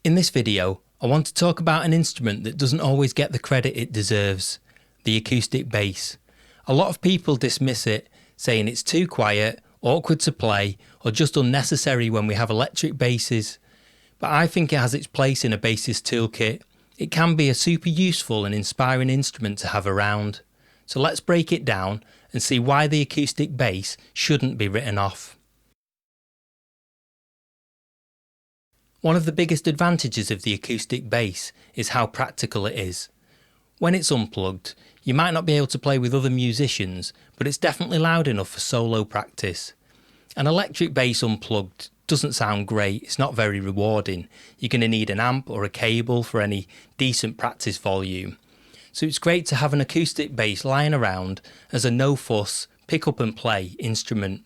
In this video, I want to talk about an instrument that doesn't always get the credit it deserves, the acoustic bass. A lot of people dismiss it, saying it's too quiet, awkward to play, or just unnecessary when we have electric basses. But I think it has its place in a bassist toolkit. It can be a super useful and inspiring instrument to have around. So let's break it down and see why the acoustic bass shouldn't be written off. One of the biggest advantages of the acoustic bass is how practical it is. When it's unplugged, you might not be able to play with other musicians, but it's definitely loud enough for solo practice. An electric bass unplugged doesn't sound great, it's not very rewarding. You're going to need an amp or a cable for any decent practice volume. So it's great to have an acoustic bass lying around as a no-fuss, pick up and play instrument.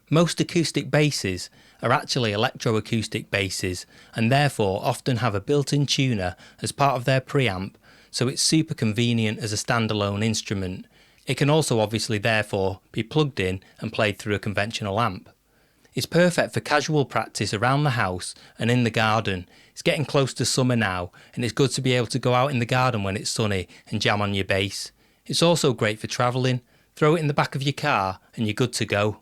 Most acoustic basses are actually electroacoustic basses and therefore often have a built-in tuner as part of their preamp, so it's super convenient as a standalone instrument. It can also obviously therefore be plugged in and played through a conventional amp. It's perfect for casual practice around the house and in the garden. It's getting close to summer now and it's good to be able to go out in the garden when it's sunny and jam on your bass. It's also great for travelling. Throw it in the back of your car and you're good to go.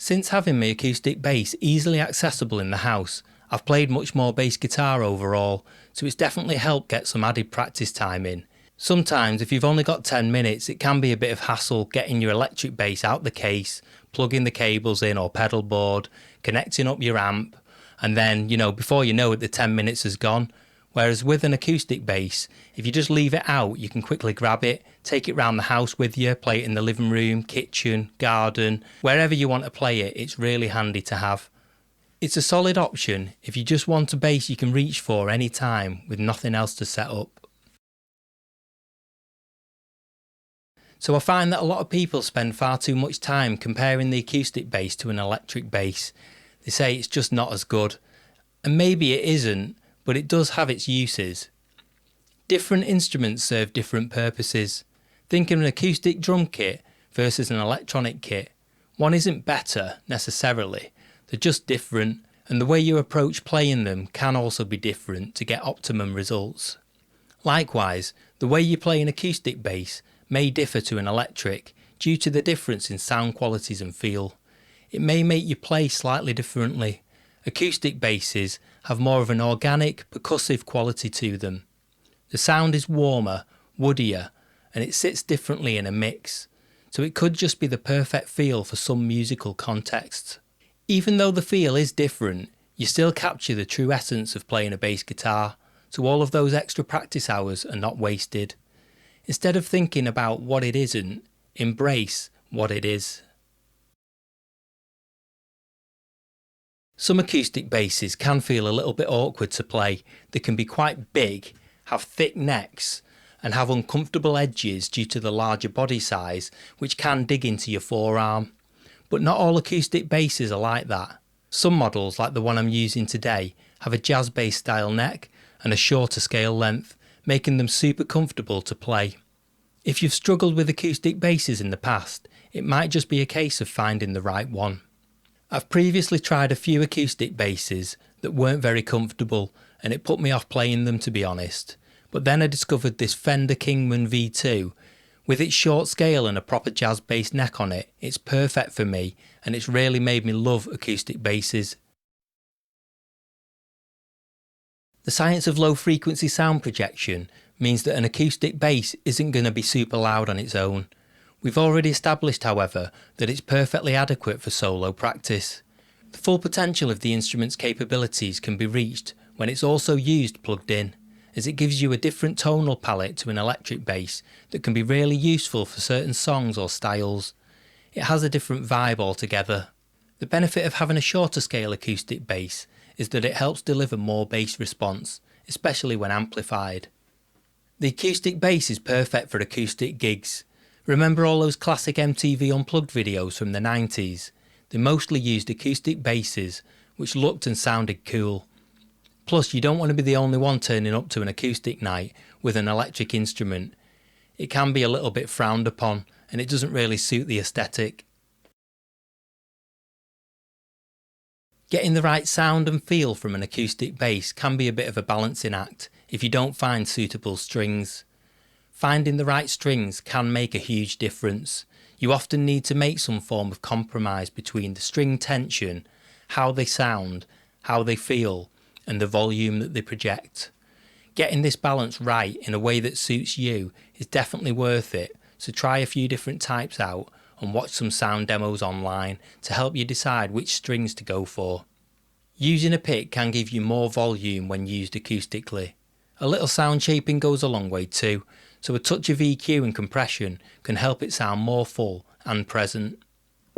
Since having my acoustic bass easily accessible in the house, I've played much more bass guitar overall, so it's definitely helped get some added practice time in. Sometimes if you've only got 10 minutes, it can be a bit of hassle getting your electric bass out the case, plugging the cables in or pedal board, connecting up your amp, and then, before you know it, the 10 minutes has gone. Whereas with an acoustic bass, if you just leave it out, you can quickly grab it, take it round the house with you, play it in the living room, kitchen, garden, wherever you want to play it, it's really handy to have. It's a solid option if you just want a bass you can reach for any time with nothing else to set up. So I find that a lot of people spend far too much time comparing the acoustic bass to an electric bass. They say it's just not as good, and maybe it isn't, but it does have its uses. Different instruments serve different purposes. Think of an acoustic drum kit versus an electronic kit. One isn't better necessarily, they're just different, and the way you approach playing them can also be different to get optimum results. Likewise, the way you play an acoustic bass may differ to an electric due to the difference in sound qualities and feel. It may make you play slightly differently. Acoustic basses have more of an organic, percussive quality to them. The sound is warmer, woodier, and it sits differently in a mix, so it could just be the perfect feel for some musical contexts. Even though the feel is different, you still capture the true essence of playing a bass guitar, so all of those extra practice hours are not wasted. Instead of thinking about what it isn't, embrace what it is. Some acoustic basses can feel a little bit awkward to play. They can be quite big, have thick necks, and have uncomfortable edges due to the larger body size, which can dig into your forearm. But not all acoustic basses are like that. Some models, like the one I'm using today, have a jazz bass style neck and a shorter scale length, making them super comfortable to play. If you've struggled with acoustic basses in the past, it might just be a case of finding the right one. I've previously tried a few acoustic basses that weren't very comfortable and it put me off playing them, to be honest. But then I discovered this Fender Kingman V2. With its short scale and a proper jazz bass neck on it, it's perfect for me and it's really made me love acoustic basses. The science of low frequency sound projection means that an acoustic bass isn't going to be super loud on its own. We've already established, however, that it's perfectly adequate for solo practice. The full potential of the instrument's capabilities can be reached when it's also used plugged in, as it gives you a different tonal palette to an electric bass that can be really useful for certain songs or styles. It has a different vibe altogether. The benefit of having a shorter scale acoustic bass is that it helps deliver more bass response, especially when amplified. The acoustic bass is perfect for acoustic gigs. Remember all those classic MTV Unplugged videos from the 90s? They mostly used acoustic basses, which looked and sounded cool. Plus, you don't want to be the only one turning up to an acoustic night with an electric instrument. It can be a little bit frowned upon, and it doesn't really suit the aesthetic. Getting the right sound and feel from an acoustic bass can be a bit of a balancing act if you don't find suitable strings. Finding the right strings can make a huge difference. You often need to make some form of compromise between the string tension, how they sound, how they feel, and the volume that they project. Getting this balance right in a way that suits you is definitely worth it, so try a few different types out and watch some sound demos online to help you decide which strings to go for. Using a pick can give you more volume when used acoustically. A little sound shaping goes a long way too, so a touch of EQ and compression can help it sound more full and present.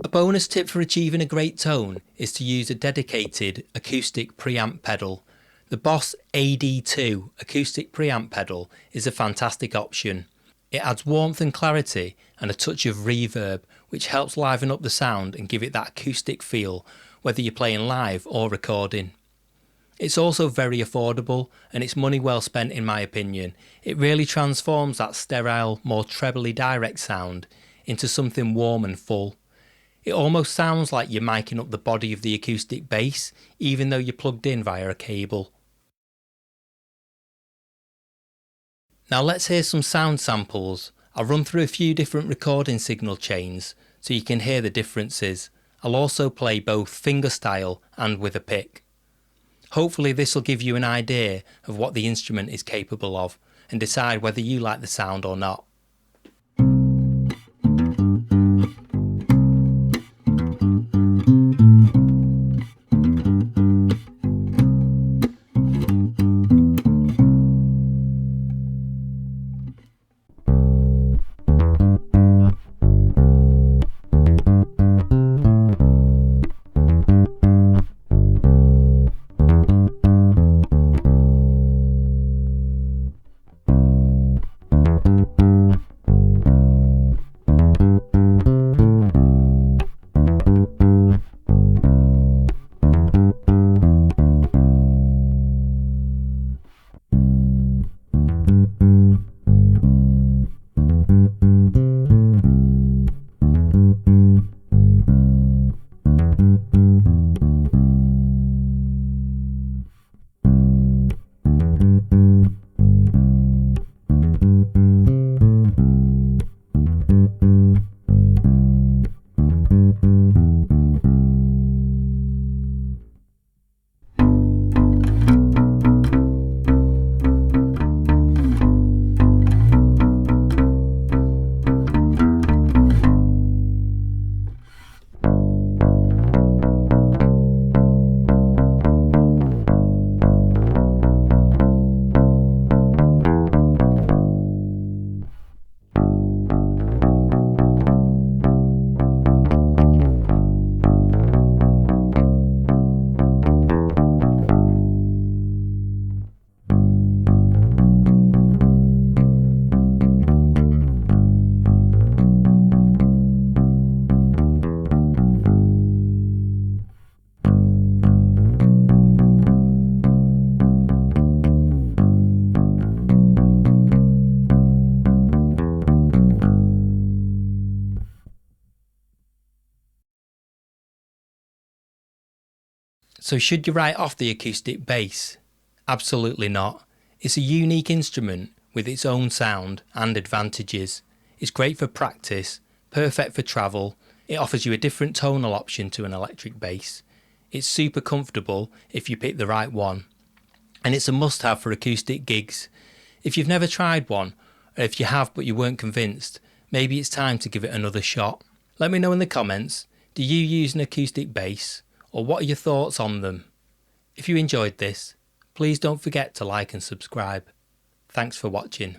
A bonus tip for achieving a great tone is to use a dedicated acoustic preamp pedal. The Boss AD2 acoustic preamp pedal is a fantastic option. It adds warmth and clarity and a touch of reverb, which helps liven up the sound and give it that acoustic feel, whether you're playing live or recording. It's also very affordable and it's money well spent in my opinion. It really transforms that sterile, more trebly direct sound into something warm and full. It almost sounds like you're miking up the body of the acoustic bass, even though you're plugged in via a cable. Now let's hear some sound samples. I'll run through a few different recording signal chains so you can hear the differences. I'll also play both fingerstyle and with a pick. Hopefully this will give you an idea of what the instrument is capable of and decide whether you like the sound or not. So should you write off the acoustic bass? Absolutely not. It's a unique instrument with its own sound and advantages. It's great for practice, perfect for travel. It offers you a different tonal option to an electric bass. It's super comfortable if you pick the right one. And it's a must-have for acoustic gigs. If you've never tried one, or if you have but you weren't convinced, maybe it's time to give it another shot. Let me know in the comments, do you use an acoustic bass? Or what are your thoughts on them? If you enjoyed this, please don't forget to like and subscribe. Thanks for watching.